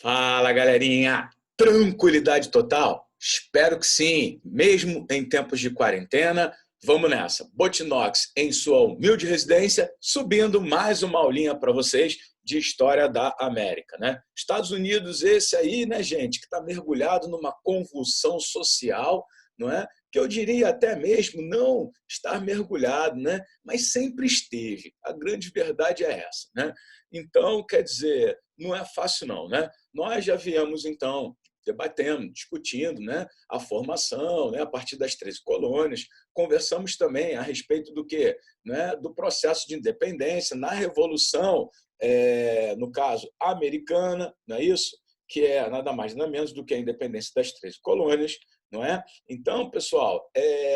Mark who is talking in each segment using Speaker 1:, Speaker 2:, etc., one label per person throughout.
Speaker 1: Fala, galerinha! Tranquilidade total? Espero que sim, mesmo em tempos de quarentena. Vamos nessa. Botinox em sua humilde residência, subindo mais uma aulinha para vocês de história da América, né? Estados Unidos, esse aí, né, gente, que está mergulhado numa convulsão social, não é? Que eu diria até mesmo não estar mergulhado, né? Mas sempre esteve. A grande verdade é essa, né? Então, quer dizer, não é fácil não, né? Nós já viemos, então, debatendo, discutindo, né, a formação, né, a partir das 13 colônias. Conversamos também a respeito do quê? Né, do processo de independência na Revolução, no caso, americana, não é isso? Que é nada mais nada menos do que a independência das 13 colônias, não é? Então, pessoal,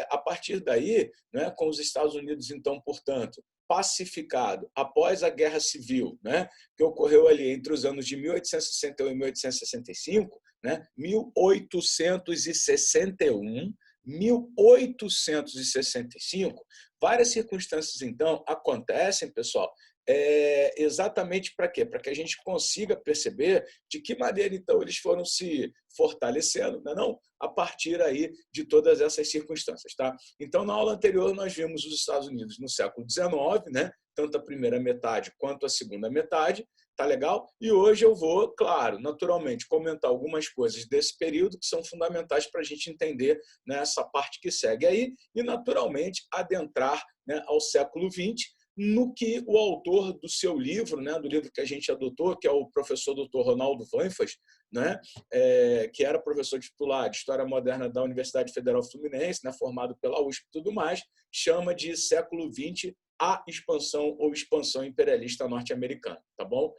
Speaker 1: a partir daí, né, com os Estados Unidos, então, portanto, pacificado após a Guerra Civil, né, que ocorreu ali entre os anos de 1861 e 1865, né, 1865, várias circunstâncias, então, acontecem, pessoal, exatamente para quê? Para que a gente consiga perceber de que maneira, então, eles foram se fortalecendo, não? A partir aí de todas essas circunstâncias. Tá? Então, na aula anterior, nós vimos os Estados Unidos no século XIX, né? Tanto a primeira metade quanto a segunda metade, tá legal? E hoje eu vou, claro, naturalmente, comentar algumas coisas desse período que são fundamentais para a gente entender, né, essa parte que segue aí e, naturalmente, adentrar, né, ao século XX, no que o autor do seu livro, né, do livro que a gente adotou, que é o professor Dr. Ronaldo Vanfas, né, que era professor titular de História Moderna da Universidade Federal Fluminense, né, formado pela USP e tudo mais, chama de século XX a expansão ou expansão imperialista norte-americana, tá bom?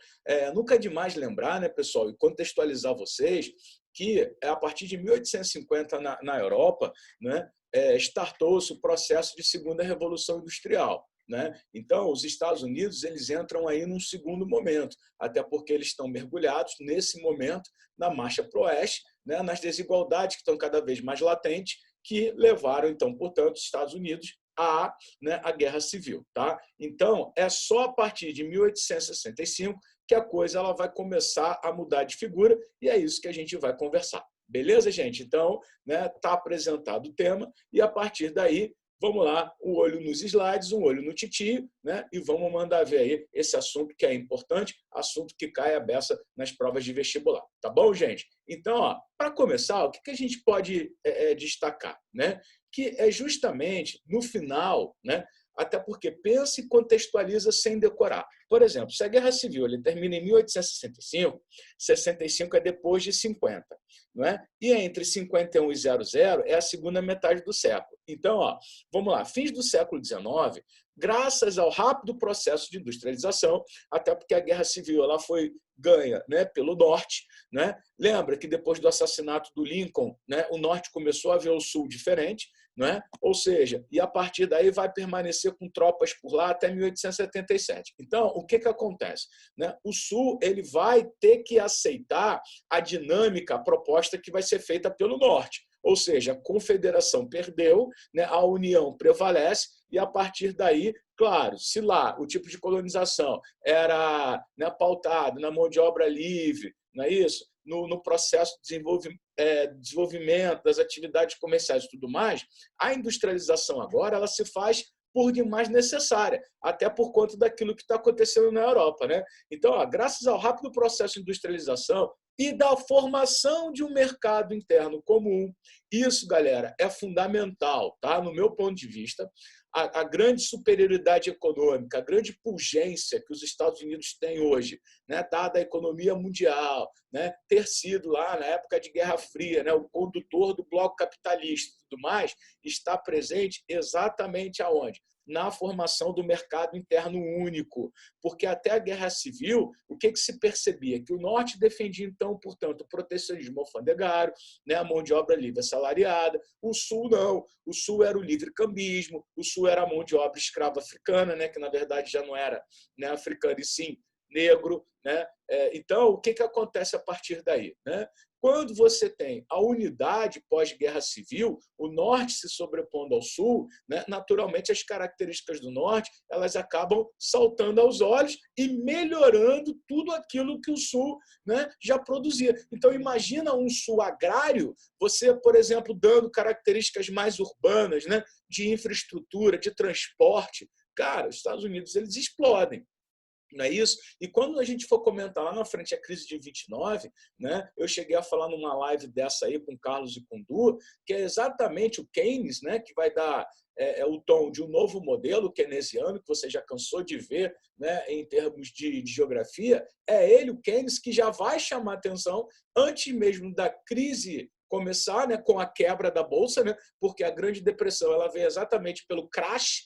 Speaker 1: Nunca é demais lembrar, né, pessoal, e contextualizar vocês que a partir de 1850 na Europa, né, startou-se o processo de segunda revolução industrial. Né? Então, os Estados Unidos eles entram aí num segundo momento, até porque eles estão mergulhados nesse momento na marcha para o oeste, né? Nas desigualdades que estão cada vez mais latentes, que levaram, então, portanto, os Estados Unidos né, a Guerra Civil. Tá? Então, é só a partir de 1865 que a coisa ela vai começar a mudar de figura, e é isso que a gente vai conversar. Beleza, gente? Então, né, tá apresentado o tema, e a partir daí, vamos lá, um olho nos slides, um olho no titio, né? E vamos mandar ver aí esse assunto que é importante, assunto que cai a beça nas provas de vestibular. Tá bom, gente? Então, para começar, o que a gente pode destacar? Né? Que é justamente no final, né? Até porque pensa e contextualiza sem decorar. Por exemplo, se a Guerra Civil ele termina em 1865, 65 é depois de 50. Não é? E entre 51 e 00 é a segunda metade do século. Então, vamos lá, fins do século XIX, graças ao rápido processo de industrialização, até porque a Guerra Civil ela foi ganha, né, pelo Norte. Né? Lembra que depois do assassinato do Lincoln, né, o Norte começou a ver o Sul diferente, né? Ou seja, e a partir daí vai permanecer com tropas por lá até 1877. Então, o que acontece? Né? O Sul ele vai ter que aceitar a dinâmica, a proposta que vai ser feita pelo Norte. Ou seja, a confederação perdeu, né? A união prevalece, e a partir daí, claro, se lá o tipo de colonização era, né, pautado na mão de obra livre, não é isso? No processo de desenvolvimento das atividades comerciais e tudo mais, a industrialização agora ela se faz por demais necessária, até por conta daquilo que está acontecendo na Europa. Né? Então, graças ao rápido processo de industrialização e da formação de um mercado interno comum, isso, galera, é fundamental, tá? No meu ponto de vista, a grande superioridade econômica, a grande pujança que os Estados Unidos têm hoje, né, dada a economia mundial, né, ter sido lá na época de Guerra Fria, né, o condutor do bloco capitalista e tudo mais, está presente exatamente aonde? Na formação do mercado interno único, porque até a Guerra Civil, o que se percebia? Que o Norte defendia, então, portanto, o protecionismo alfandegário, né, a mão de obra livre assalariada, o Sul não, o Sul era o livre cambismo, o Sul era a mão de obra escrava africana, né, que na verdade já não era, né, africana e sim negro. Né? Então, o que acontece a partir daí? Né? Quando você tem a unidade pós-guerra civil, o norte se sobrepondo ao sul, né, naturalmente as características do norte elas acabam saltando aos olhos e melhorando tudo aquilo que o sul, né, já produzia. Então, imagina um sul agrário, você, por exemplo, dando características mais urbanas, né, de infraestrutura, de transporte. Cara, os Estados Unidos eles explodem. Não é isso? E quando a gente for comentar lá na frente a crise de 29, né, eu cheguei a falar numa live dessa aí com o Carlos e com o Du, que é exatamente o Keynes, né, que vai dar o tom de um novo modelo keynesiano, que você já cansou de ver, né, em termos de geografia. É ele, o Keynes, que já vai chamar atenção antes mesmo da crise começar, né, com a quebra da Bolsa, né, porque a Grande Depressão ela veio exatamente pelo crash,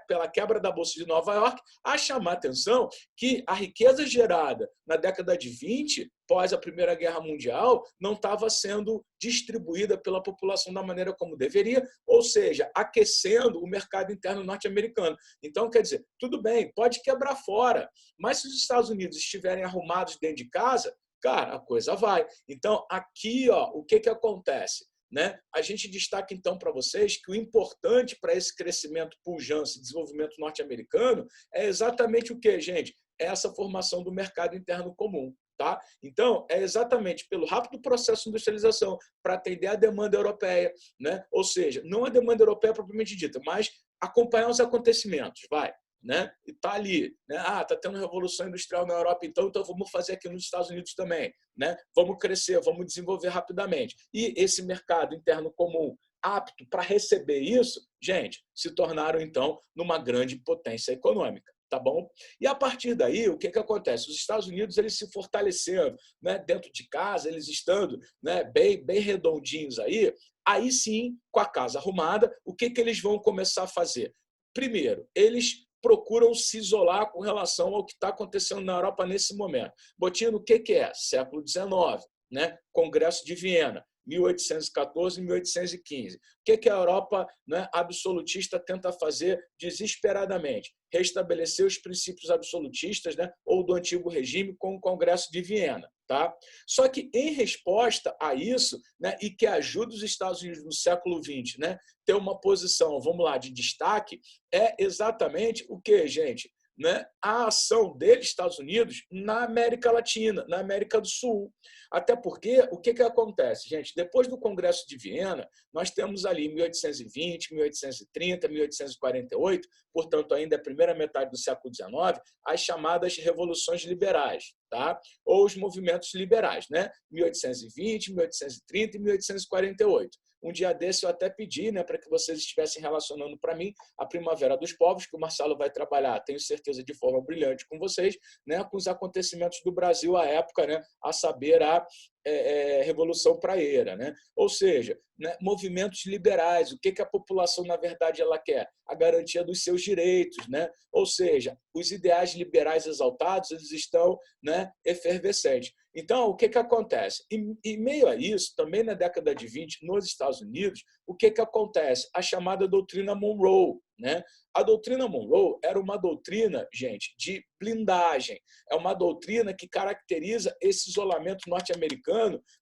Speaker 1: pela quebra da Bolsa de Nova York, a chamar a atenção que a riqueza gerada na década de 20, pós a Primeira Guerra Mundial, não estava sendo distribuída pela população da maneira como deveria, ou seja, aquecendo o mercado interno norte-americano. Então, quer dizer, tudo bem, pode quebrar fora, mas se os Estados Unidos estiverem arrumados dentro de casa, cara, a coisa vai. Então, aqui, ó, o que acontece? Né? A gente destaca, então, para vocês que o importante para esse crescimento pujante e desenvolvimento norte-americano é exatamente o que, gente? É essa formação do mercado interno comum. Tá? Então, é exatamente pelo rápido processo de industrialização para atender a demanda europeia, né? Ou seja, não a demanda europeia propriamente dita, mas acompanhar os acontecimentos, vai. Né? E está ali, né? Está tendo revolução industrial na Europa, então vamos fazer aqui nos Estados Unidos também, né? Vamos crescer, vamos desenvolver rapidamente. E esse mercado interno comum apto para receber isso, gente, se tornaram então numa grande potência econômica. Tá bom? E a partir daí, o que acontece? Os Estados Unidos eles se fortaleceram, né, dentro de casa, eles estando, né, bem redondinhos aí sim, com a casa arrumada, o que eles vão começar a fazer? Primeiro, eles procuram se isolar com relação ao que está acontecendo na Europa nesse momento. Botino, o que é? Século XIX, né? Congresso de Viena, 1814 e 1815. O que a Europa, né, absolutista tenta fazer desesperadamente? Restabelecer os princípios absolutistas, né, ou do antigo regime com o Congresso de Viena. Tá? Só que, em resposta a isso, né, e que ajuda os Estados Unidos no século XX, né, ter uma posição, vamos lá, de destaque, é exatamente o que, gente? Né, a ação deles, Estados Unidos, na América Latina, na América do Sul. Até porque, o que acontece, gente? Depois do Congresso de Viena, nós temos ali 1820, 1830, 1848, portanto, ainda a primeira metade do século XIX, as chamadas revoluções liberais, tá? Ou os movimentos liberais, né? 1820, 1830 e 1848. Um dia desse eu até pedi, né, para que vocês estivessem relacionando para mim a Primavera dos Povos, que o Marcelo vai trabalhar, tenho certeza, de forma brilhante com vocês, né, com os acontecimentos do Brasil à época, né, a saber, a Revolução Praieira. Né? Ou seja, né, movimentos liberais, o que a população, na verdade, ela quer? A garantia dos seus direitos. Né? Ou seja, os ideais liberais exaltados eles estão, né, efervescentes. Então, o que acontece? Em meio a isso, também na década de 20, nos Estados Unidos, o que acontece? A chamada doutrina Monroe. Né? A doutrina Monroe era uma doutrina, gente, de blindagem. É uma doutrina que caracteriza esse isolamento norte-americano,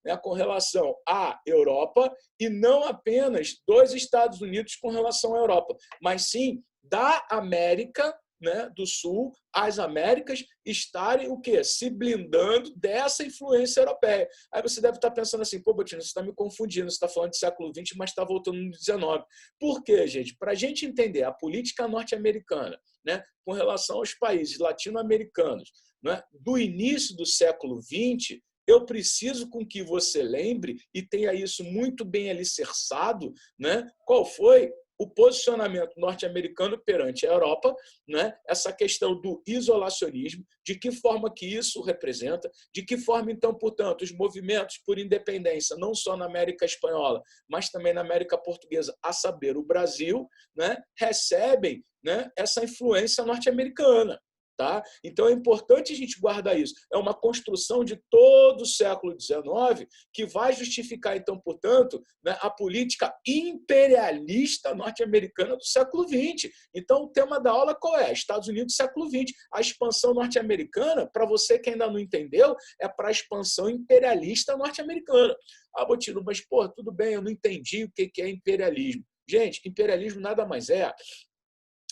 Speaker 1: né, com relação à Europa e não apenas dos Estados Unidos com relação à Europa, mas sim da América, né, do Sul, as Américas estarem o quê? Se blindando dessa influência europeia. Aí você deve estar pensando assim, pô, Botina, você está me confundindo, você está falando de século XX, mas está voltando no XIX. Por quê, gente? Para a gente entender a política norte-americana, né, com relação aos países latino-americanos, né, do início do século XX, eu preciso com que você lembre e tenha isso muito bem alicerçado, né, qual foi o posicionamento norte-americano perante a Europa, né? Essa questão do isolacionismo, de que forma que isso representa, de que forma, então, portanto, os movimentos por independência, não só na América Espanhola, mas também na América Portuguesa, a saber, o Brasil, né? Recebem, né, essa influência norte-americana. Tá? Então, é importante a gente guardar isso. É uma construção de todo o século XIX que vai justificar, então, portanto, né, a política imperialista norte-americana do século XX. Então, o tema da aula qual é? Estados Unidos do século XX. A expansão norte-americana, para você que ainda não entendeu, é para a expansão imperialista norte-americana. Ah, Botino, mas, pô, tudo bem, eu não entendi o que é imperialismo. Gente, imperialismo nada mais é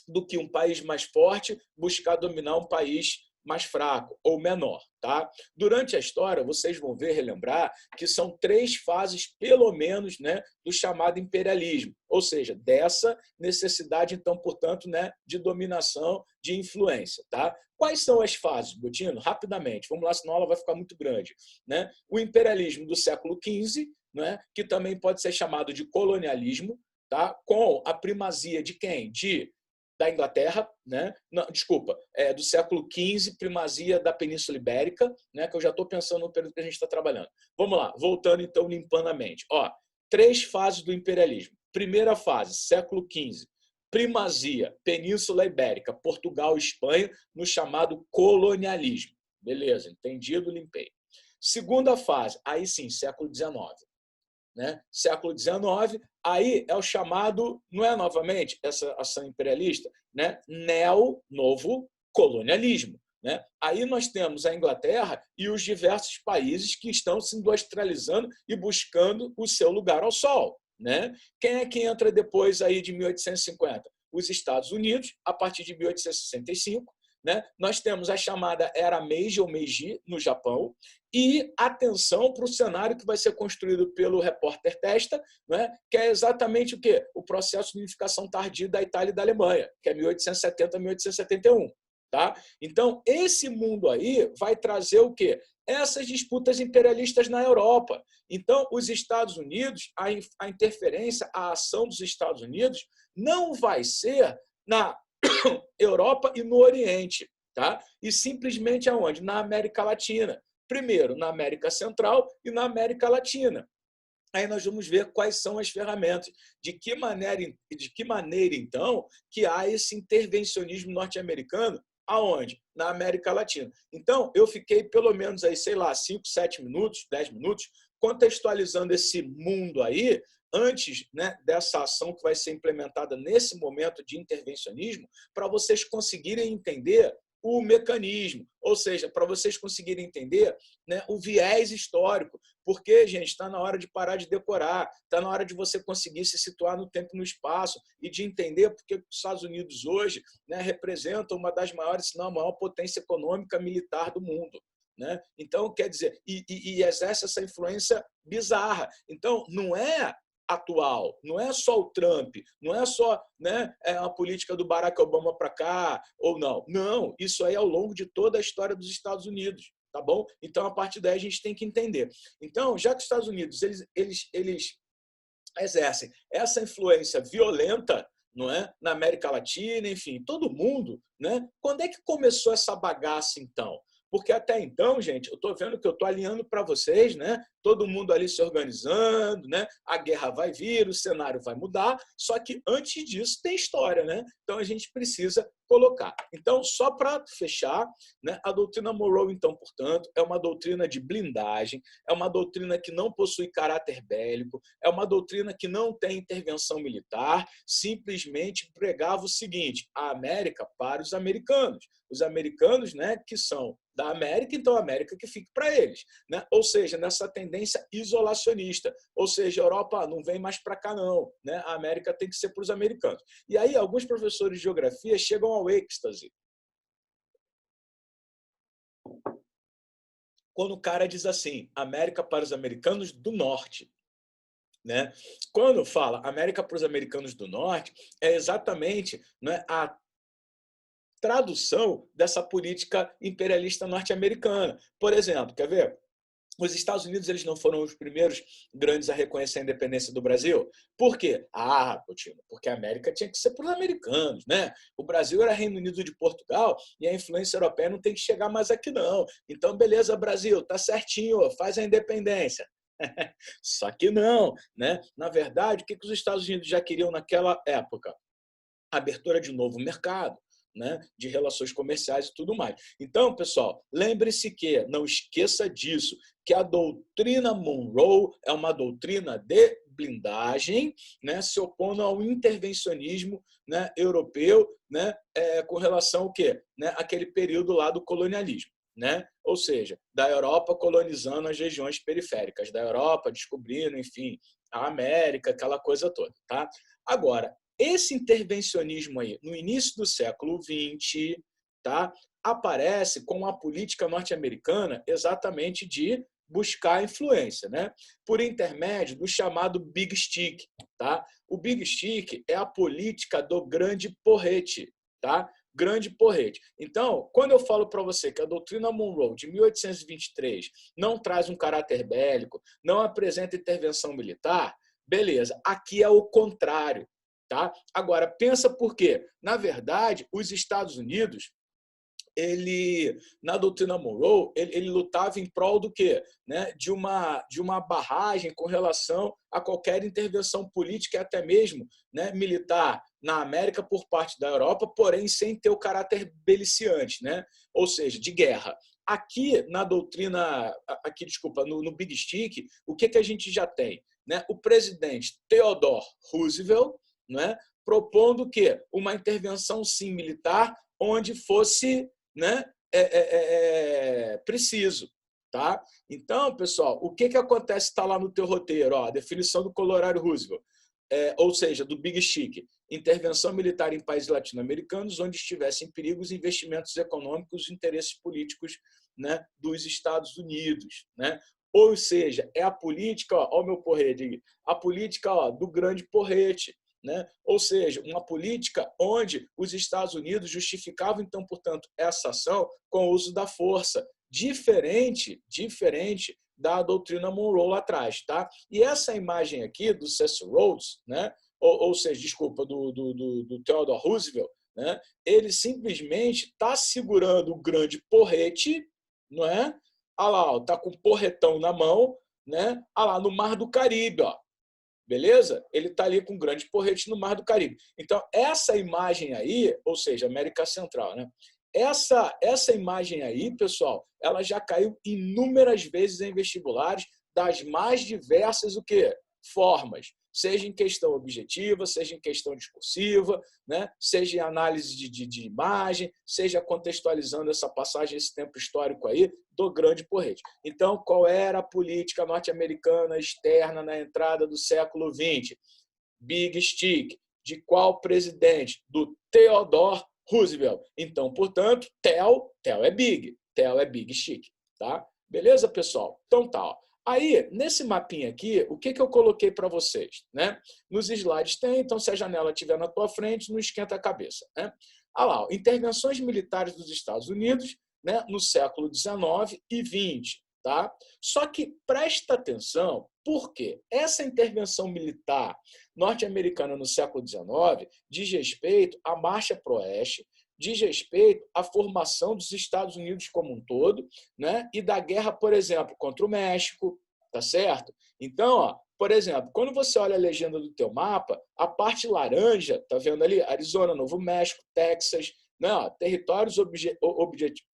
Speaker 1: do que um país mais forte buscar dominar um país mais fraco ou menor. Tá? Durante a história, vocês vão ver, relembrar, que são 3 fases, pelo menos, né, do chamado imperialismo, ou seja, dessa necessidade, então, portanto, né, de dominação, de influência. Tá? Quais são as fases, Botino? Rapidamente, vamos lá, senão a aula vai ficar muito grande. Né? O imperialismo do século XV, né, que também pode ser chamado de colonialismo, tá? Com a primazia de quem? Da Inglaterra, né? Não, desculpa, do século XV, primazia da Península Ibérica, né? Que eu já estou pensando no período que a gente está trabalhando. Vamos lá, voltando então, limpando a mente. 3 fases do imperialismo. Primeira fase, século XV, primazia, Península Ibérica, Portugal e Espanha, no chamado colonialismo. Beleza, entendido, limpei. Segunda fase, aí sim, século XIX. Né? Século XIX, aí é o chamado, não é novamente essa ação imperialista, né? Novo colonialismo. Né? Aí nós temos a Inglaterra e os diversos países que estão se industrializando e buscando o seu lugar ao sol. Né? Quem é que entra depois aí de 1850? Os Estados Unidos, a partir de 1865. Né? Nós temos a chamada Era Meiji ou Meiji, no Japão, e atenção para o cenário que vai ser construído pelo repórter Testa, né? Que é exatamente o quê? O processo de unificação tardia da Itália e da Alemanha, que é 1870 a 1871. Tá? Então, esse mundo aí vai trazer o quê? Essas disputas imperialistas na Europa. Então, os Estados Unidos, a interferência, a ação dos Estados Unidos não vai ser na Europa e no Oriente, tá? E simplesmente aonde? Na América Latina. Primeiro, na América Central e na América Latina. Aí nós vamos ver quais são as ferramentas, de que maneira então, que há esse intervencionismo norte-americano, aonde? Na América Latina. Então, eu fiquei pelo menos aí, sei lá, 5, 7 minutos, 10 minutos, contextualizando esse mundo aí, antes, né, dessa ação que vai ser implementada nesse momento de intervencionismo, para vocês conseguirem entender o mecanismo, ou seja, para vocês conseguirem entender, né, o viés histórico, porque, gente, está na hora de parar de decorar, está na hora de você conseguir se situar no tempo e no espaço e de entender porque os Estados Unidos hoje, né, representam uma das maiores, se não a maior potência econômica militar do mundo. Né? Então, quer dizer, e exerce essa influência bizarra. Então, não é atual, não é só o Trump, não é só, né, a política do Barack Obama para cá ou não. Não, isso aí é ao longo de toda a história dos Estados Unidos. Tá bom? Então, a partir daí, a gente tem que entender. Então, já que os Estados Unidos eles exercem essa influência violenta, não é, na América Latina, enfim, todo mundo, né? Quando é que começou essa bagaça, então? Porque até então, gente, eu estou vendo que eu estou alinhando para vocês, né? Todo mundo ali se organizando, né? A guerra vai vir, o cenário vai mudar, só que antes disso tem história, né? Então a gente precisa colocar. Então, só para fechar, né? A doutrina Monroe, então, portanto, é uma doutrina de blindagem, é uma doutrina que não possui caráter bélico, é uma doutrina que não tem intervenção militar, simplesmente pregava o seguinte: a América para os americanos, né, que são da América, então a América que fique para eles, né? Ou seja, nessa tendência isolacionista, ou seja, a Europa não vem mais para cá não, né? A América tem que ser para os americanos. E aí alguns professores de geografia chegam ao êxtase quando o cara diz assim: América para os americanos do norte. Né? Quando fala América para os americanos do norte, é exatamente, né, a tradução dessa política imperialista norte-americana. Por exemplo, quer ver? Os Estados Unidos eles não foram os primeiros grandes a reconhecer a independência do Brasil. Por quê? Coutinho, porque a América tinha que ser para os americanos, né? O Brasil era Reino Unido de Portugal e a influência europeia não tem que chegar mais aqui, não. Então, beleza, Brasil, tá certinho, faz a independência. Só que não, né? Na verdade, o que os Estados Unidos já queriam naquela época? Abertura de novo mercado. né, de relações comerciais e tudo mais. Então, pessoal, lembre-se que, não esqueça disso, que a doutrina Monroe é uma doutrina de blindagem, né, se opondo ao intervencionismo, né, europeu, né, com relação ao quê? Né, aquele período lá do colonialismo. Né? Ou seja, da Europa colonizando as regiões periféricas da Europa, descobrindo, enfim, a América, aquela coisa toda. Tá? Agora, esse intervencionismo aí, no início do século XX, tá, aparece com a política norte-americana exatamente de buscar influência, né? Por intermédio do chamado Big Stick. Tá? O Big Stick é a política do grande porrete. Tá? Grande porrete. Então, quando eu falo para você que a doutrina Monroe, de 1823, não traz um caráter bélico, não apresenta intervenção militar, beleza, aqui é o contrário. Tá? Agora, pensa por quê? Na verdade, os Estados Unidos, ele, na doutrina Monroe, ele lutava em prol do quê? Né? De uma barragem com relação a qualquer intervenção política e até mesmo, né, militar na América por parte da Europa, porém sem ter o caráter beliciante, né? Ou seja, de guerra. Aqui na doutrina, desculpa, no Big Stick, o que a gente já tem? Né? O presidente Theodore Roosevelt, né, propondo o quê? Uma intervenção sim militar onde fosse, né, preciso. Tá? Então, pessoal, o que acontece está lá no teu roteiro? Ó, a definição do Colorado Roosevelt, ou seja, do Big Stick, intervenção militar em países latino-americanos onde estivessem em perigo os investimentos econômicos e interesses políticos, né, dos Estados Unidos. Né? Ou seja, é a política, ó o meu porrete, a política, ó, do grande porrete. Né? Ou seja, uma política onde os Estados Unidos justificavam, então, portanto, essa ação com o uso da força, diferente da doutrina Monroe lá atrás. Tá? E essa imagem aqui do Cecil Rhodes, né? ou seja, desculpa, do Theodore Roosevelt, né? Ele simplesmente está segurando o grande porrete, não é? Olha lá, está com o porretão na mão, né? Olha lá, no Mar do Caribe, ó. Beleza? Ele está ali com um grande porrete no Mar do Caribe. Então, essa imagem aí, ou seja, América Central, né? Essa imagem aí, pessoal, ela já caiu inúmeras vezes em vestibulares das mais diversas o quê? Formas. Seja em questão objetiva, seja em questão discursiva, né? Seja em análise de imagem, seja contextualizando essa passagem, esse tempo histórico aí do grande porrete. Então, qual era a política norte-americana externa na entrada do século XX? Big Stick. De qual presidente? Do Theodore Roosevelt. Então, portanto, Theo é Big. Theo é Big Stick. Tá? Beleza, pessoal? Então tá. Ó. Aí, nesse mapinha aqui, o que eu coloquei para vocês? Né? Nos slides tem, então se a janela estiver na tua frente, não esquenta a cabeça. Né? Olha lá, ó, intervenções militares dos Estados Unidos, né, no século XIX e XX. Tá? Só que presta atenção, porque essa intervenção militar norte-americana no século XIX diz respeito à marcha para o oeste, diz respeito à formação dos Estados Unidos como um todo, né? E da guerra, por exemplo, contra o México, tá certo? Então, ó, por exemplo, quando você olha a legenda do teu mapa, a parte laranja, tá vendo ali? Arizona, Novo México, Texas, né? Territórios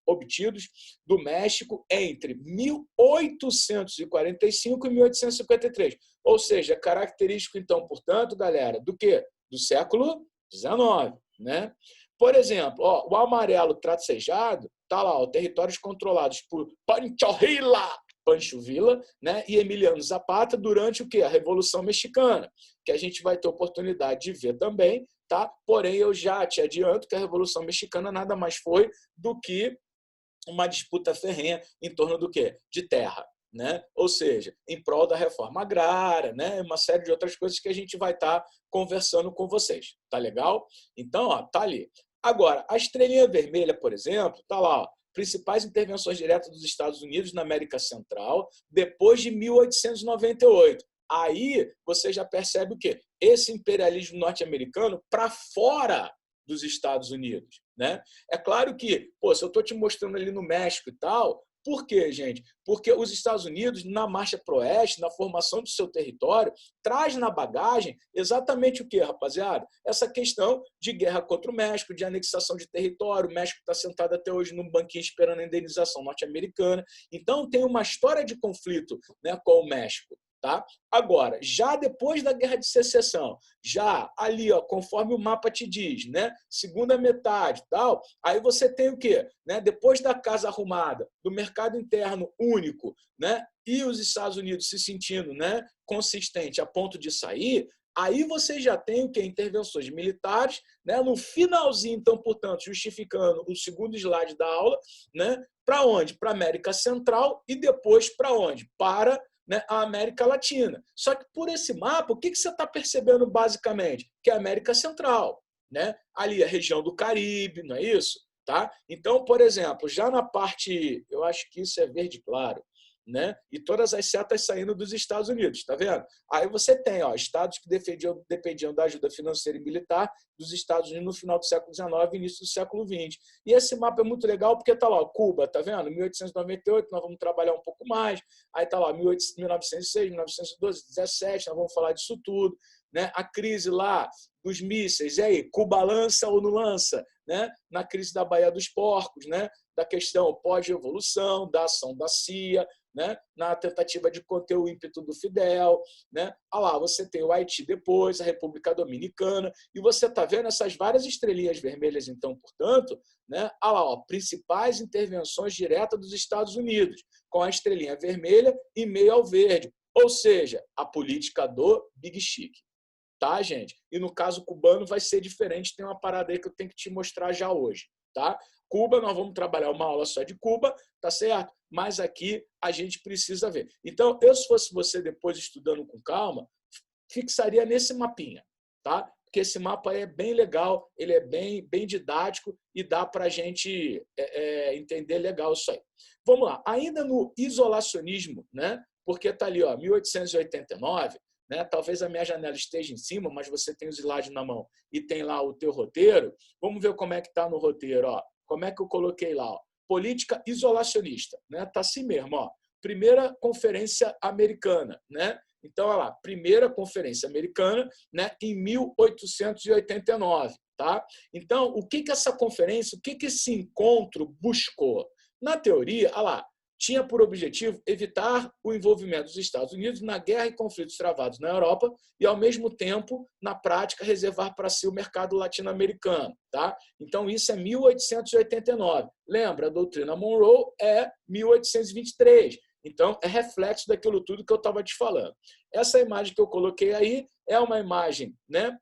Speaker 1: obtidos do México entre 1845 e 1853. Ou seja, característico, então, portanto, galera, do quê? Do século XIX, né? Por exemplo, ó, o amarelo tracejado está lá, ó, territórios controlados por Pancho Villa, né, e Emiliano Zapata durante o quê? A Revolução Mexicana, que a gente vai ter oportunidade de ver também, tá? Porém, eu já te adianto que a Revolução Mexicana nada mais foi do que uma disputa ferrenha em torno do quê? De terra. Né? Ou seja, em prol da reforma agrária, né? Uma série de outras coisas que a gente vai estar conversando com vocês. Tá legal? Então, ó, tá ali. Agora, a estrelinha vermelha, por exemplo, tá lá, ó, principais intervenções diretas dos Estados Unidos na América Central depois de 1898. Aí você já percebe o quê? Esse imperialismo norte-americano para fora dos Estados Unidos. Né? É claro que, pô, se eu estou te mostrando ali no México e tal, Por quê, gente? Porque os Estados Unidos, na marcha para o oeste, na formação do seu território, traz na bagagem exatamente o quê, rapaziada? Essa questão de guerra contra o México, de anexação de território. O México está sentado até hoje num banquinho esperando a indenização norte-americana. Então, tem uma história de conflito, né, com o México. Tá? Agora, já depois da Guerra de Secessão, já ali, ó, conforme o mapa te diz, né, segunda metade, tal, aí você tem o quê? Né, depois da casa arrumada, do mercado interno único, né, e os Estados Unidos se sentindo, né, consistente a ponto de sair, aí você já tem o quê? Intervenções militares, né, no finalzinho, então, portanto, justificando o segundo slide da aula, né, para onde? Para a América Central e depois para onde? Para, né, a América Latina. Só que por esse mapa, o que você está percebendo basicamente? Que é a América Central, né? Ali a região do Caribe, não é isso? Tá? Então, por exemplo, já na parte, eu acho que isso é verde claro, né? E todas as setas saindo dos Estados Unidos, tá vendo? Aí você tem, ó, estados que dependiam da ajuda financeira e militar dos Estados Unidos no final do século XIX e início do século XX. E esse mapa é muito legal porque tá lá, ó, Cuba, tá vendo? 1898, nós vamos trabalhar um pouco mais. Aí tá lá, 1906, 1912, 17, nós vamos falar disso tudo, né? A crise lá dos mísseis, e aí, Cuba lança ou não lança, né? Na crise da Baía dos Porcos, né? Da questão pós-revolução, da ação da CIA, né? Na tentativa de conter o ímpeto do Fidel, né? Ah lá, você tem o Haiti depois, a República Dominicana, e você está vendo essas várias estrelinhas vermelhas, então, portanto, né? Ah lá, ó, principais intervenções diretas dos Estados Unidos, com a estrelinha vermelha e meio ao verde, ou seja, a política do Big Chic. Tá, gente? E no caso cubano vai ser diferente, tem uma parada aí que eu tenho que te mostrar já hoje, tá? Cuba, nós vamos trabalhar uma aula só de Cuba, tá certo? Mas aqui a gente precisa ver. Então, eu, se fosse você depois estudando com calma, fixaria nesse mapinha, tá? Porque esse mapa é bem legal, ele é bem didático e dá para a gente entender legal isso aí. Vamos lá, ainda no isolacionismo, né? Porque está ali, ó, 1889, né? Talvez a minha janela esteja em cima, mas você tem os slides na mão e tem lá o teu roteiro. Vamos ver como é que está no roteiro, ó. Como é que eu coloquei lá, ó? Política isolacionista, né? Tá assim mesmo, ó. Primeira conferência americana, né? Então, olha lá, primeira conferência americana, né, em 1889, tá? Então, o que essa conferência, o que esse encontro buscou? Na teoria, olha lá, tinha por objetivo evitar o envolvimento dos Estados Unidos na guerra e conflitos travados na Europa e, ao mesmo tempo, na prática, reservar para si o mercado latino-americano. Tá? Então, isso é 1889. Lembra, a doutrina Monroe é 1823. Então, é reflexo daquilo tudo que eu estava te falando. Essa imagem que eu coloquei aí é uma imagem, né,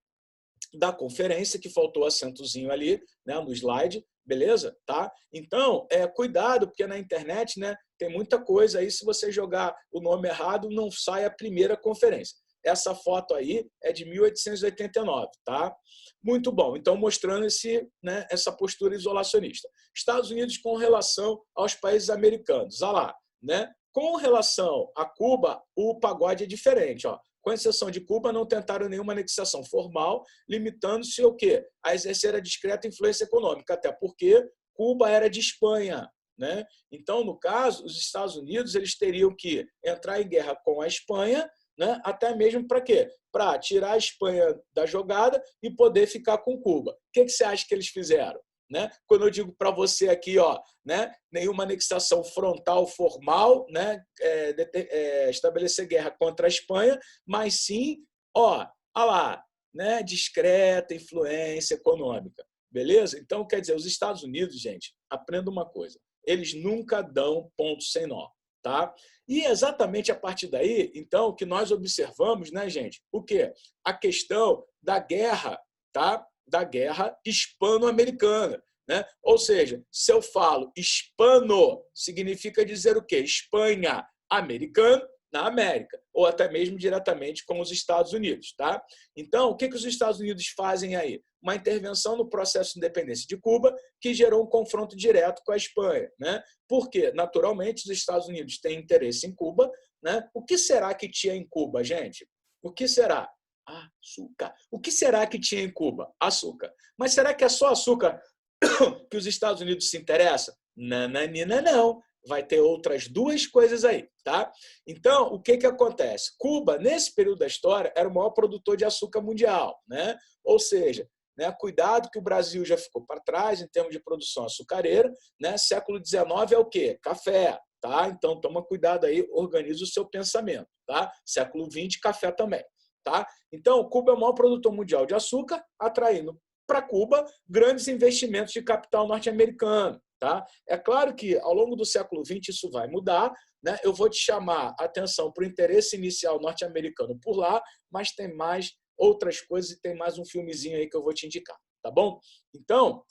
Speaker 1: da conferência, que faltou acentozinho ali, né, no slide, beleza? Tá? Então, cuidado, porque na internet, né, tem muita coisa aí, se você jogar o nome errado, não sai a primeira conferência. Essa foto aí é de 1889, tá? Muito bom. Então, mostrando né, essa postura isolacionista. Estados Unidos com relação aos países americanos. Olha lá, né? Com relação a Cuba, o pagode é diferente, ó. Com exceção de Cuba, não tentaram nenhuma anexação formal, limitando-se ao quê? A exercer a discreta influência econômica, até porque Cuba era de Espanha, né? Então, no caso, os Estados Unidos eles teriam que entrar em guerra com a Espanha, né? Até mesmo para quê? Para tirar a Espanha da jogada e poder ficar com Cuba. O que você acha que eles fizeram? Né? Quando eu digo para você aqui, ó, né, nenhuma anexação frontal formal, né, estabelecer guerra contra a Espanha, mas sim, ó lá, né, discreta influência econômica, beleza? Então, quer dizer, os Estados Unidos, gente, aprenda uma coisa, eles nunca dão ponto sem nó, tá? E exatamente a partir daí, então, que nós observamos, né, gente, o quê? A questão da guerra, tá? Da guerra hispano-americana. Né? Ou seja, se eu falo hispano, significa dizer o quê? Espanha, americano, na América, ou até mesmo diretamente com os Estados Unidos. Tá? Então, o que os Estados Unidos fazem aí? Uma intervenção no processo de independência de Cuba que gerou um confronto direto com a Espanha. Né? Porque, naturalmente, os Estados Unidos têm interesse em Cuba. Né? O que será que tinha em Cuba, gente? O que será? Açúcar. O que será que tinha em Cuba? Açúcar. Mas será que é só açúcar que os Estados Unidos se interessam? Nananina, não. vai ter outras duas coisas aí, tá? Então, o que que acontece? Cuba, nesse período da história, era o maior produtor de açúcar mundial, né? Ou seja, né, cuidado que o Brasil já ficou para trás em termos de produção açucareira, né? Século XIX é o quê? Café, tá? Então, toma cuidado aí, organiza o seu pensamento, tá? Século XX, café também, tá? Então, Cuba é o maior produtor mundial de açúcar, atraindo para Cuba grandes investimentos de capital norte-americano. Tá? É claro que ao longo do século XX isso vai mudar, né? Eu vou te chamar a atenção para o interesse inicial norte-americano por lá, mas tem mais outras coisas e tem mais um filmezinho aí que eu vou te indicar, tá bom? Então,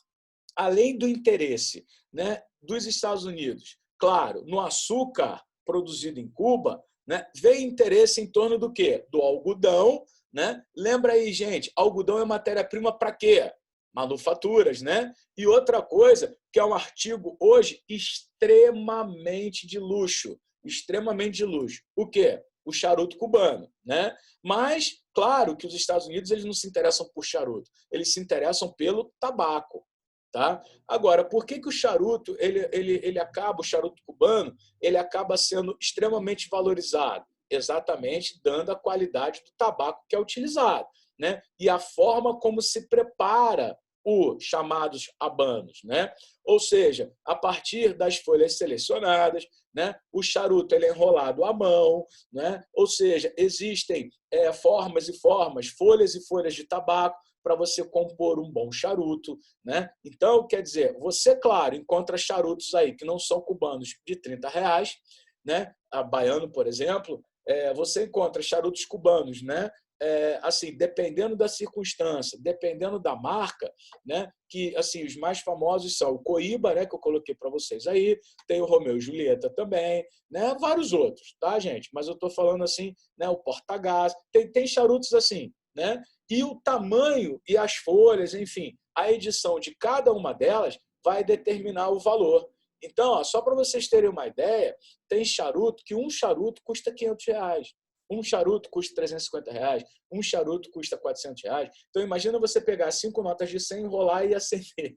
Speaker 1: além do interesse, né, dos Estados Unidos, claro, no açúcar produzido em Cuba, né, vem interesse em torno do quê? Do algodão, né? Lembra aí, gente, algodão é matéria-prima para quê? Manufaturas, né? E outra coisa, que é um artigo hoje extremamente de luxo, extremamente de luxo. O quê? O charuto cubano, né? Mas, claro que os Estados Unidos eles não se interessam por charuto, eles se interessam pelo tabaco. Tá? Agora, por que, que o charuto, o charuto cubano, ele acaba sendo extremamente valorizado? Exatamente dando a qualidade do tabaco que é utilizado, né? E a forma como se prepara os chamados habanos, né? Ou seja, a partir das folhas selecionadas, né? O charuto ele é enrolado à mão, né? Ou seja, existem formas e formas, folhas e folhas de tabaco para você compor um bom charuto, né? Então, quer dizer, você, claro, encontra charutos aí que não são cubanos de R$ 30, né? A baiano, por exemplo, você encontra charutos cubanos, né? Assim, dependendo da circunstância, dependendo da marca, né? Que assim os mais famosos são o Coíba, né? Que eu coloquei para vocês aí, tem o Romeu e Julieta também, né? Vários outros, tá, gente? Mas eu estou falando assim, né? O Portagás, tem charutos assim, né? E o tamanho e as folhas, enfim, a edição de cada uma delas vai determinar o valor. Então, ó, só para vocês terem uma ideia, tem charuto que um charuto custa R$ 500. Um charuto custa R$ 350, um charuto custa R$ 400. Então, imagina você pegar 5 notas de 100, enrolar e acender.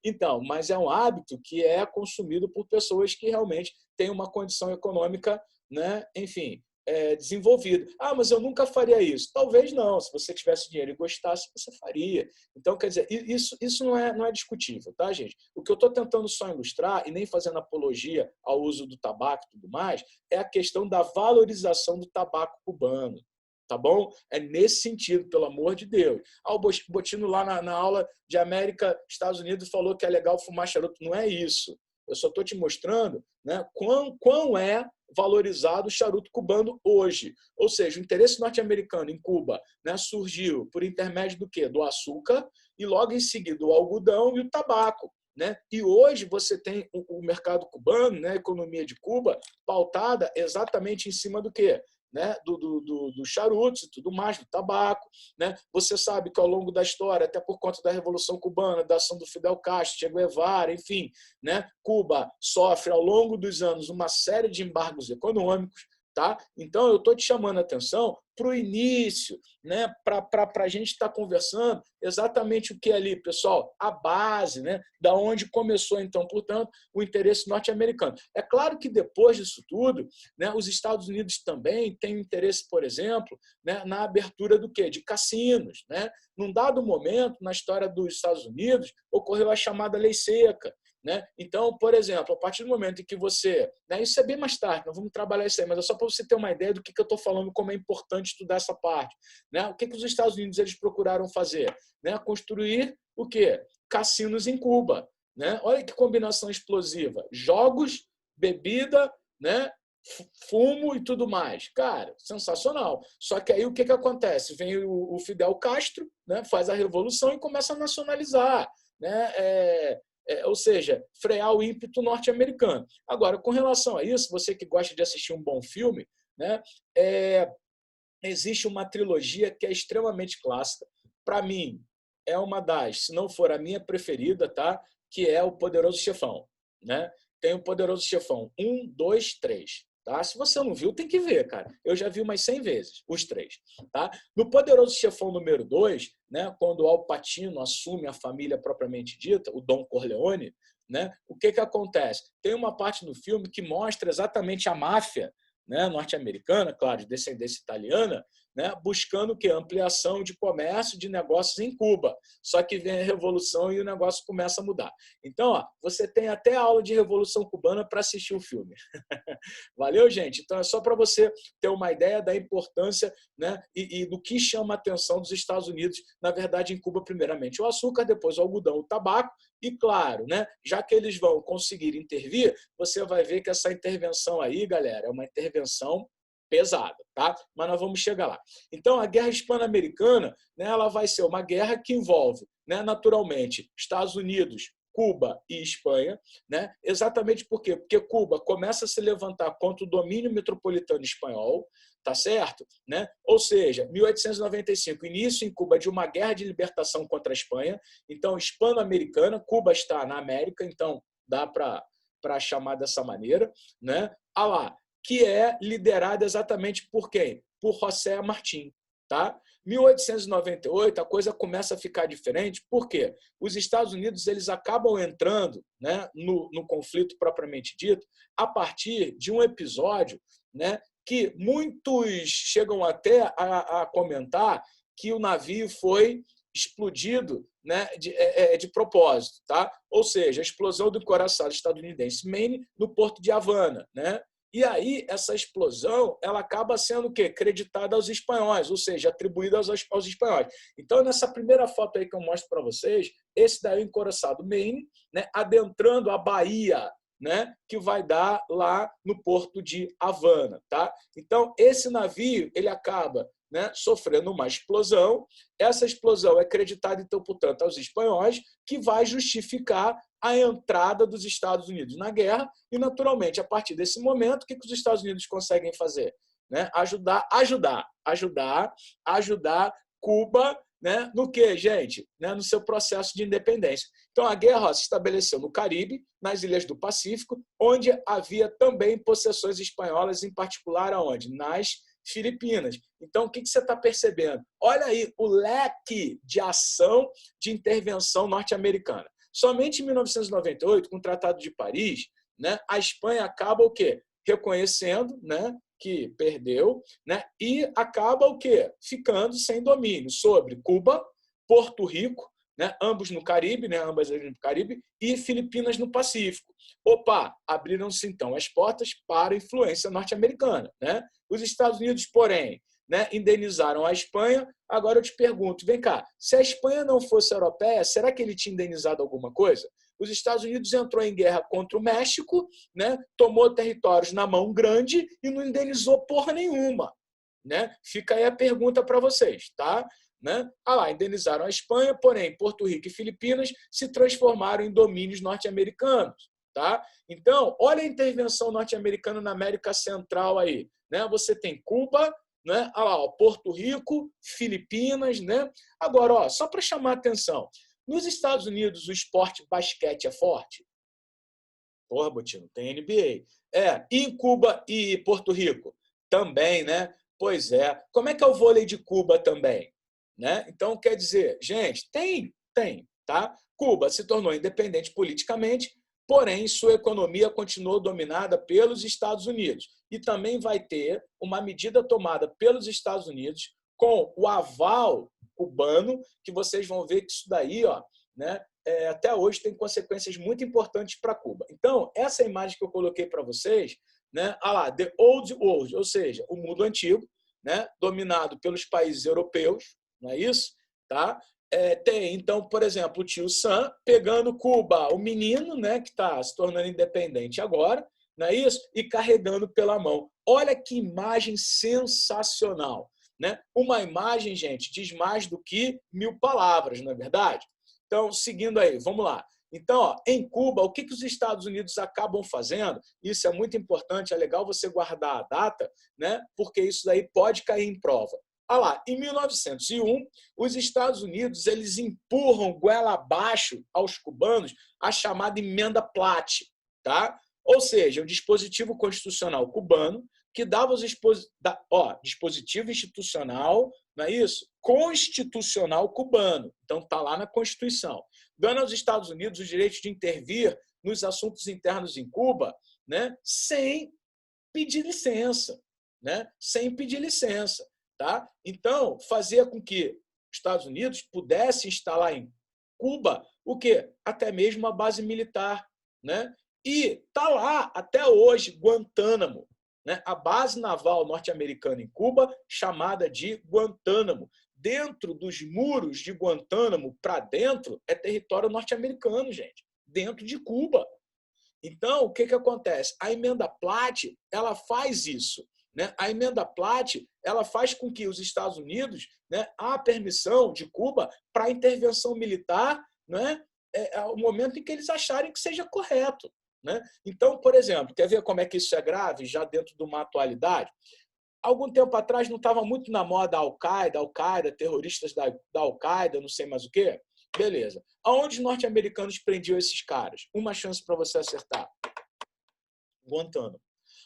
Speaker 1: Então, mas é um hábito que é consumido por pessoas que realmente têm uma condição econômica, né? Enfim, desenvolvida. Ah, mas eu nunca faria isso. Talvez não. Se você tivesse dinheiro e gostasse, você faria. Então, quer dizer, isso não é discutível, tá, gente? O que eu estou tentando só ilustrar, e nem fazendo apologia ao uso do tabaco e tudo mais, é a questão da valorização do tabaco cubano. Tá bom? É nesse sentido, pelo amor de Deus. Ah, o Botino lá na aula de América, Estados Unidos, falou que é legal fumar charuto. Não é isso. Eu só estou te mostrando, né, quão é valorizado o charuto cubano hoje. Ou seja, o interesse norte-americano em Cuba, né, surgiu por intermédio do quê? Do açúcar e logo em seguida o algodão e o tabaco. Né? E hoje você tem o mercado cubano, né, a economia de Cuba, pautada exatamente em cima do quê? Né, do charutos e tudo mais, do tabaco. Né? Você sabe que ao longo da história, até por conta da Revolução Cubana, da ação do Fidel Castro, Che Guevara, enfim, né, Cuba sofre ao longo dos anos uma série de embargos econômicos. Tá? Então, eu estou te chamando a atenção para o início, né? Para a gente estar conversando exatamente o que é ali, pessoal, a base, né? Da onde começou, então, portanto, o interesse norte-americano. É claro que depois disso tudo, né, os Estados Unidos também têm interesse, por exemplo, né, na abertura do quê? De cassinos. Né? Num dado momento, na história dos Estados Unidos, ocorreu a chamada Lei Seca. Né? Então, por exemplo, a partir do momento em que você... Né, isso é bem mais tarde, nós vamos trabalhar isso aí, mas é só para você ter uma ideia do que eu estou falando, como é importante estudar essa parte. Né? O que os Estados Unidos eles procuraram fazer? Né? Construir o quê? Cassinos em Cuba. Né? Olha que combinação explosiva. Jogos, bebida, né? Fumo e tudo mais. Cara, sensacional. Só que aí o que acontece? Vem o Fidel Castro, né? Faz a revolução e começa a nacionalizar. Né? Ou seja, frear o ímpeto norte-americano. Agora, com relação a isso, você que gosta de assistir um bom filme, né, existe uma trilogia que é extremamente clássica. Para mim, é uma das, se não for a minha preferida, tá? Que é o Poderoso Chefão. Né? Tem o Poderoso Chefão 1, 2, 3. Tá? Se você não viu, tem que ver, cara. Eu já vi umas 100 vezes, os três. Tá? No Poderoso Chefão número 2, né, quando o Al Pacino assume a família propriamente dita, o Don Corleone, né, o que acontece? Tem uma parte no filme que mostra exatamente a máfia, né, norte-americana, claro, de descendência italiana, né, buscando o quê? Ampliação de comércio, de negócios em Cuba. Só que vem a Revolução e o negócio começa a mudar. Então, ó, você tem até aula de Revolução Cubana para assistir o filme. Valeu, gente? Então, é só para você ter uma ideia da importância, né, e do que chama a atenção dos Estados Unidos, na verdade, em Cuba, primeiramente o açúcar, depois o algodão, o tabaco, e claro, né, já que eles vão conseguir intervir, você vai ver que essa intervenção aí, galera, é uma intervenção pesada, tá? Mas nós vamos chegar lá. Então, a Guerra Hispano-Americana, né, ela vai ser uma guerra que envolve, né, naturalmente, Estados Unidos, Cuba e Espanha, né? Exatamente por quê? Porque Cuba começa a se levantar contra o domínio metropolitano espanhol, tá certo? Né? Ou seja, 1895, início em Cuba de uma guerra de libertação contra a Espanha. Então, hispano-americana, Cuba está na América, então dá para chamar dessa maneira, né? Ah lá, que é liderada exatamente por quem? Por José Martí, tá? 1898 a coisa começa a ficar diferente, por quê? Os Estados Unidos eles acabam entrando, né, no conflito propriamente dito a partir de um episódio, né, que muitos chegam até a comentar que o navio foi explodido, né, de propósito, tá? Ou seja, a explosão do coração estadunidense Maine no porto de Havana, né? E aí, essa explosão ela acaba sendo o quê? Creditada aos espanhóis, ou seja, atribuída aos espanhóis. Então, nessa primeira foto aí que eu mostro para vocês, esse daí é o encoraçado Maine, né, adentrando a Bahia, né, que vai dar lá no porto de Havana. Tá? Então, esse navio ele acaba, né, sofrendo uma explosão. Essa explosão é creditada, então, portanto, aos espanhóis, que vai justificar a entrada dos Estados Unidos na guerra e, naturalmente, a partir desse momento, o que os Estados Unidos conseguem fazer? Né? Ajudar Cuba, né? No que, gente? Né? No seu processo de independência. Então, a guerra se estabeleceu no Caribe, nas ilhas do Pacífico, onde havia também possessões espanholas, em particular aonde? Nas Filipinas. Então, o que você está percebendo? Olha aí o leque de ação de intervenção norte-americana. Somente em 1998, com o Tratado de Paris, né, a Espanha acaba o quê? Reconhecendo, né, que perdeu, né, e acaba o quê? Ficando sem domínio sobre Cuba, Porto Rico, né, ambos no Caribe, né, ambas no Caribe, e Filipinas no Pacífico. Opa, abriram-se então as portas para a influência norte-americana, né? Os Estados Unidos, porém, né, indenizaram a Espanha. Agora eu te pergunto, vem cá, se a Espanha não fosse europeia, será que ele tinha indenizado alguma coisa? Os Estados Unidos entrou em guerra contra o México, né, tomou territórios na mão grande e não indenizou porra nenhuma. Né? Fica aí a pergunta para vocês, tá? Né? Ah lá, indenizaram a Espanha, porém Porto Rico e Filipinas se transformaram em domínios norte-americanos. Tá? Então, olha a intervenção norte-americana na América Central aí. Né? Você tem Cuba, né? Ah lá, ó, Porto Rico, Filipinas. Né? Agora, ó, só para chamar a atenção, nos Estados Unidos o esporte basquete é forte? Porra, Botino, tem NBA. E em Cuba e Porto Rico? Também, né? Pois é. Como é que é o vôlei de Cuba também? Né? Então, quer dizer, gente, tem, tá? Cuba se tornou independente politicamente, porém, sua economia continuou dominada pelos Estados Unidos. E também vai ter uma medida tomada pelos Estados Unidos com o aval cubano, que vocês vão ver que isso daí, ó, né, até hoje tem consequências muito importantes para Cuba. Então, essa imagem que eu coloquei para vocês, né, lá, The Old World, ou seja, o mundo antigo, né, dominado pelos países europeus, não é isso? Tá? Tem, então, por exemplo, o tio Sam pegando Cuba, o menino, né, que está se tornando independente agora, não é isso? E carregando pela mão. Olha que imagem sensacional. Né? Uma imagem, gente, diz mais do que 1000 palavras, não é verdade? Então, seguindo aí, vamos lá. Então, ó, em Cuba, o que os Estados Unidos acabam fazendo? Isso é muito importante, é legal você guardar a data, né? Porque isso daí pode cair em prova. Ah lá, em 1901, os Estados Unidos eles empurram goela abaixo aos cubanos a chamada emenda Platt, tá? Ou seja, o dispositivo constitucional cubano que dava os dispositivo institucional, não é isso? Constitucional cubano. Então, está lá na Constituição. Dando aos Estados Unidos o direito de intervir nos assuntos internos em Cuba, né, sem pedir licença, né, sem pedir licença, tá? Então, fazia com que os Estados Unidos pudessem instalar em Cuba o quê? Até mesmo a base militar, né? E está lá até hoje Guantánamo, né? A base naval norte-americana em Cuba, chamada de Guantánamo. Dentro dos muros de Guantánamo, para dentro, é território norte-americano, gente. Dentro de Cuba. Então, o que acontece? A emenda Platt, ela faz isso. Né? A emenda Platt, ela faz com que os Estados Unidos, né, a permissão de Cuba para a intervenção militar, né, ao momento em que eles acharem que seja correto. Né? Então, por exemplo, quer ver como é que isso é grave, já dentro de uma atualidade? Algum tempo atrás não estava muito na moda a Al-Qaeda, terroristas da Al-Qaeda, não sei mais o quê? Beleza. Aonde os norte-americanos prendiam esses caras? Uma chance para você acertar. Guantánamo.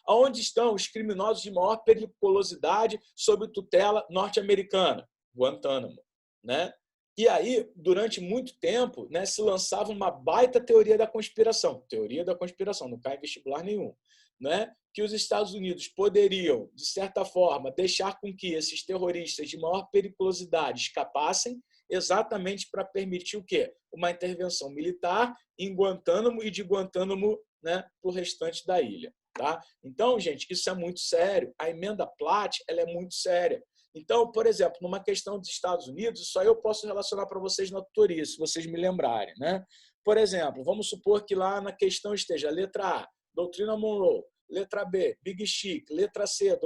Speaker 1: Aonde estão os criminosos de maior periculosidade sob tutela norte-americana? Guantánamo. Né? E aí, durante muito tempo, né, se lançava uma baita teoria da conspiração. Teoria da conspiração, não cai em vestibular nenhum. Né? Que os Estados Unidos poderiam, de certa forma, deixar com que esses terroristas de maior periculosidade escapassem, exatamente para permitir o quê? Uma intervenção militar em Guantánamo e de Guantánamo, né, para o restante da ilha. Tá? Então, gente, isso é muito sério. A emenda Platt, ela é muito séria. Então, por exemplo, numa questão dos Estados Unidos, isso aí eu posso relacionar para vocês na tutoria, se vocês me lembrarem. Né? Por exemplo, vamos supor que lá na questão esteja a letra A, doutrina Monroe, letra B, Big Chic, letra C,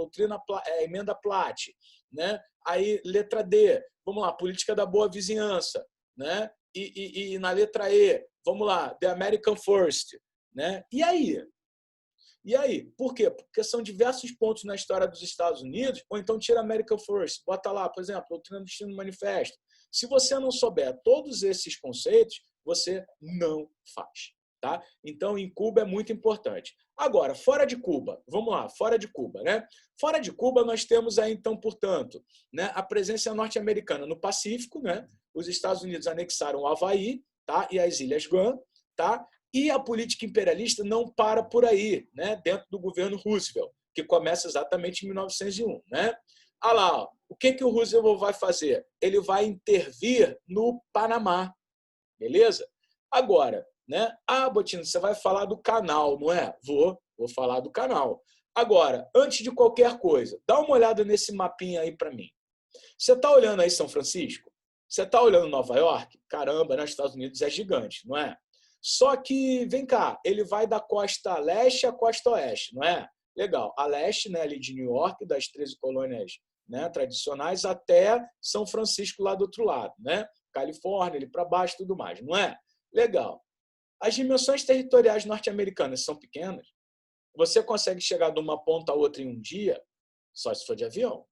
Speaker 1: emenda Platt, né? Aí, letra D, vamos lá, política da boa vizinhança, né? E na letra E, vamos lá, The American First, né? E aí? E aí? Por quê? Porque são diversos pontos na história dos Estados Unidos, ou então tira American First, bota lá, por exemplo, doutrina do Destino Manifesto. Se você não souber todos esses conceitos, você não faz. Tá? Então, em Cuba é muito importante. Agora, fora de Cuba, vamos lá, fora de Cuba, né? Fora de Cuba, nós temos aí, então, portanto, né, a presença norte-americana no Pacífico, né? Os Estados Unidos anexaram o Havaí, tá? E as Ilhas Guam, tá? E a política imperialista não para por aí, né? Dentro do governo Roosevelt, que começa exatamente em 1901. Né? Ah lá, ó, o que o Roosevelt vai fazer? Ele vai intervir no Panamá, beleza? Agora, né? Ah, Botino, você vai falar do canal, não é? Vou falar do canal. Agora, antes de qualquer coisa, dá uma olhada nesse mapinha aí para mim. Você está olhando aí São Francisco? Você está olhando Nova York? Caramba, nos Estados Unidos é gigante, não é? Só que, vem cá, ele vai da costa leste à costa oeste, não é? Legal. A leste, né, ali de New York, das 13 colônias, né, tradicionais, até São Francisco lá do outro lado, né? Califórnia, ali para baixo e tudo mais, não é? Legal. As dimensões territoriais norte-americanas são pequenas. Você consegue chegar de uma ponta a outra em um dia, só se for de avião,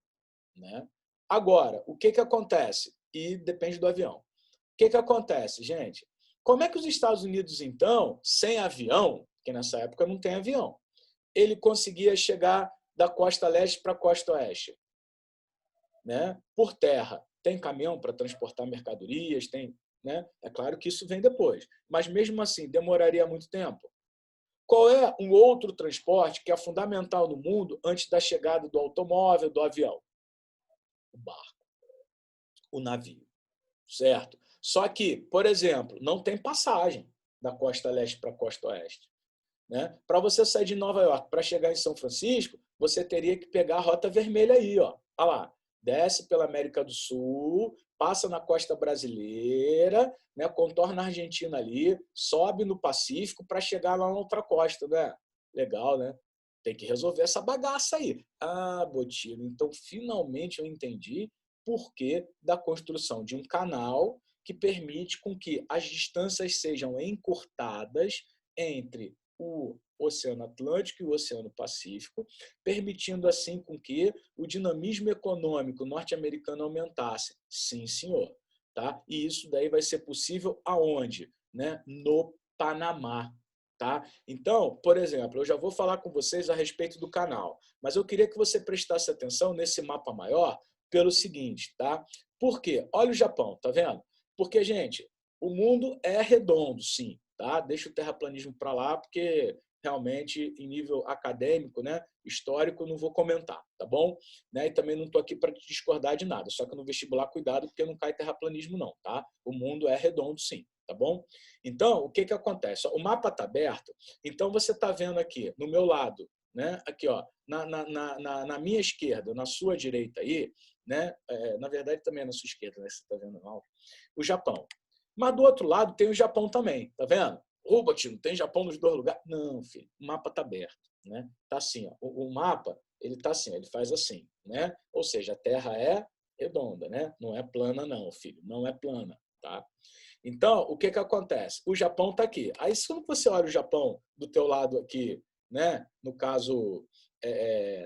Speaker 1: né? Agora, o que acontece? E depende do avião. O que acontece, gente? Como é que os Estados Unidos, então, sem avião, porque nessa época não tem avião, ele conseguia chegar da costa leste para a costa oeste? Né? Por terra. Tem caminhão para transportar mercadorias, tem, né? É claro que isso vem depois, mas mesmo assim demoraria muito tempo. Qual é um outro transporte que é fundamental no mundo antes da chegada do automóvel, do avião? O barco, o navio, certo? Só que, por exemplo, não tem passagem da costa leste para a costa oeste. Né? Para você sair de Nova York para chegar em São Francisco, você teria que pegar a Rota Vermelha aí, ó. Olha lá, desce pela América do Sul, passa na costa brasileira, né? Contorna a Argentina ali, sobe no Pacífico para chegar lá na outra costa, né? Legal, né? Tem que resolver essa bagaça aí. Ah, Botino, então finalmente eu entendi por que da construção de um canal que permite com que as distâncias sejam encurtadas entre o Oceano Atlântico e o Oceano Pacífico, permitindo assim com que o dinamismo econômico norte-americano aumentasse. Sim, senhor. Tá? E isso daí vai ser possível aonde? Né? No Panamá. Tá? Então, por exemplo, eu já vou falar com vocês a respeito do canal, mas eu queria que você prestasse atenção nesse mapa maior pelo seguinte, tá? Por quê? Olha o Japão, tá vendo? Porque, gente, o mundo é redondo, sim. tá? Deixa o terraplanismo para lá, porque realmente, em nível acadêmico, né, histórico, não vou comentar, tá bom? Né? E também não estou aqui para discordar de nada, só que no vestibular, cuidado, porque não cai terraplanismo não, tá? O mundo é redondo, sim, tá bom? Então, o que acontece? O mapa está aberto, então você está vendo aqui, no meu lado, né? Aqui, ó, na minha esquerda, na sua direita aí, né? Na verdade, também é na sua esquerda, né? Você está vendo mal? O Japão. Mas do outro lado tem o Japão também, tá vendo? Ô, Batino, tem Japão nos dois lugares? Não, filho, o mapa está aberto, né? Tá assim, ó. O mapa, ele tá assim, ele faz assim, né? Ou seja, a Terra é redonda, né? Não é plana não, filho, não é plana, tá? Então, o que acontece? O Japão está aqui. Aí, quando você olha o Japão do teu lado aqui, né? No caso,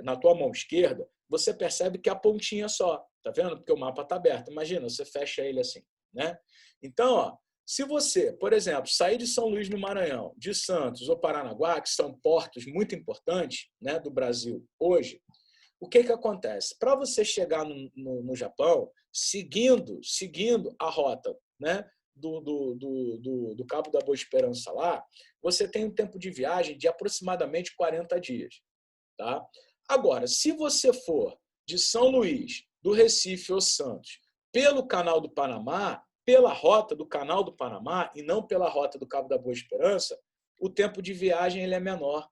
Speaker 1: na tua mão esquerda, você percebe que é a pontinha só, tá vendo? Porque o mapa está aberto. Imagina, você fecha ele assim, né? Então, ó, se você, por exemplo, sair de São Luís no Maranhão, de Santos ou Paranaguá, que são portos muito importantes, né, do Brasil hoje, o que acontece? Para você chegar no Japão, seguindo a rota, né, do Cabo da Boa Esperança lá, você tem um tempo de viagem de aproximadamente 40 dias. Tá? Agora, se você for de São Luís, do Recife ou Santos, pelo Canal do Panamá, pela rota do Canal do Panamá e não pela rota do Cabo da Boa Esperança, o tempo de viagem ele é menor.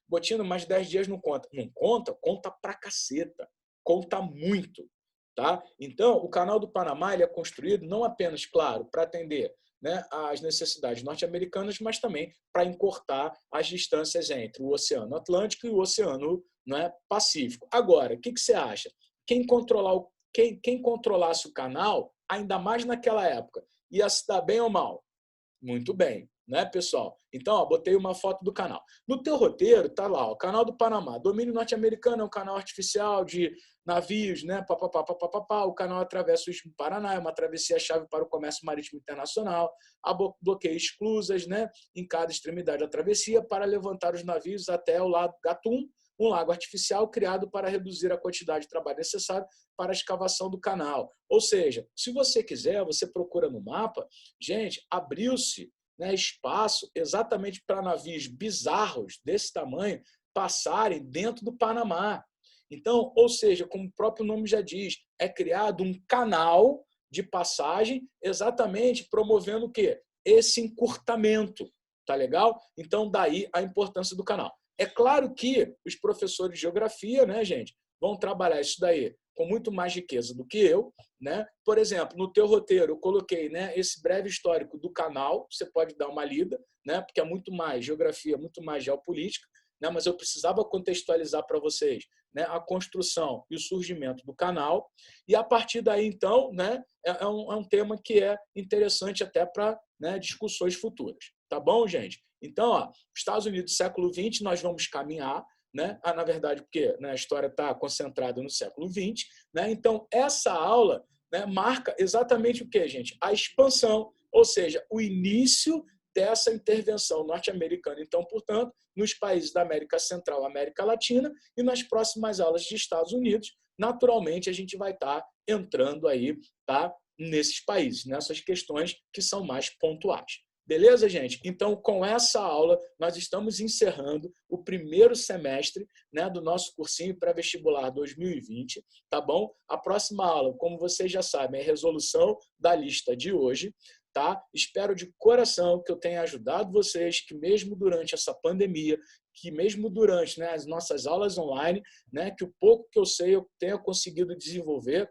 Speaker 1: Botino, mais 10 dias não conta. Não conta? Conta pra caceta. Conta muito. Tá? Então, o Canal do Panamá ele é construído não apenas, claro, para atender, né, as necessidades norte-americanas, mas também para encurtar as distâncias entre o Oceano Atlântico e o Oceano, né, Pacífico. Agora, o que você acha? Quem controlasse o canal, ainda mais naquela época, ia se dar bem ou mal? Muito bem, né, pessoal? Então, ó, botei uma foto do canal. No teu roteiro, tá lá, o Canal do Panamá. Domínio norte-americano é um canal artificial de navios, né? Papapá. O canal atravessa o Istmo do Paraná, é uma travessia-chave para o comércio marítimo internacional. Bloqueia esclusas, né, em cada extremidade da travessia para levantar os navios até o lago Gatun, um lago artificial criado para reduzir a quantidade de trabalho necessário para a escavação do canal. Ou seja, se você quiser, você procura no mapa, gente, abriu-se, né, espaço exatamente para navios bizarros desse tamanho passarem dentro do Panamá. Então, ou seja, como o próprio nome já diz, é criado um canal de passagem exatamente promovendo o quê? Esse encurtamento, tá legal? Então, daí a importância do canal. É claro que os professores de geografia, né, gente, vão trabalhar isso daí com muito mais riqueza do que eu, né? Por exemplo, no teu roteiro eu coloquei, né, esse breve histórico do canal, você pode dar uma lida, né, porque é muito mais geografia, muito mais geopolítica, né, mas eu precisava contextualizar para vocês, né, a construção e o surgimento do canal, e a partir daí, então, né, é um tema que é interessante até para, né, discussões futuras. Tá bom, gente? Então, ó, Estados Unidos, século XX, nós vamos caminhar, né? Na verdade, porque, né, a história está concentrada no século XX, né? Então, essa aula, né, marca exatamente o que, gente? A expansão, ou seja, o início dessa intervenção norte-americana, então, portanto, nos países da América Central, América Latina, e nas próximas aulas de Estados Unidos, naturalmente, a gente vai estar entrando aí, tá, nesses países, nessas questões que são mais pontuais. Beleza, gente? Então, com essa aula, nós estamos encerrando o primeiro semestre, né, do nosso cursinho pré-vestibular 2020, tá bom? A próxima aula, como vocês já sabem, é a resolução da lista de hoje, tá? Espero de coração que eu tenha ajudado vocês, que mesmo durante essa pandemia, que mesmo durante, né, as nossas aulas online, né, que o pouco que eu sei eu tenha conseguido desenvolver,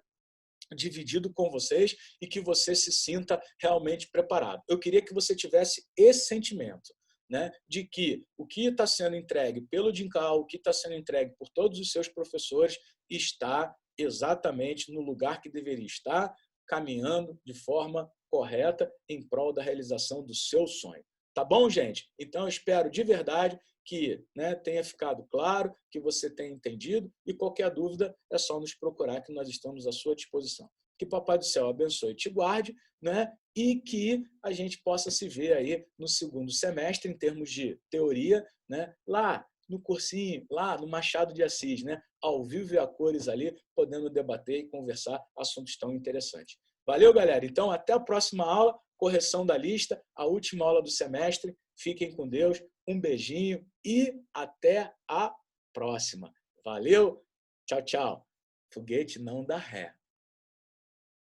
Speaker 1: dividido com vocês e que você se sinta realmente preparado. Eu queria que você tivesse esse sentimento, né, de que o que está sendo entregue pelo Dincal, o que está sendo entregue por todos os seus professores está exatamente no lugar que deveria estar, caminhando de forma correta em prol da realização do seu sonho. Tá bom, gente? Então, eu espero de verdade que, né, tenha ficado claro, que você tenha entendido, e qualquer dúvida é só nos procurar que nós estamos à sua disposição. Que Papai do Céu abençoe e te guarde, né, e que a gente possa se ver aí no segundo semestre em termos de teoria, né, lá no cursinho, lá no Machado de Assis, né, ao vivo e a cores ali, podendo debater e conversar assuntos tão interessantes. Valeu, galera? Então, até a próxima aula, correção da lista, a última aula do semestre. Fiquem com Deus, um beijinho e até a próxima. Valeu? Tchau, tchau. Foguete não dá ré.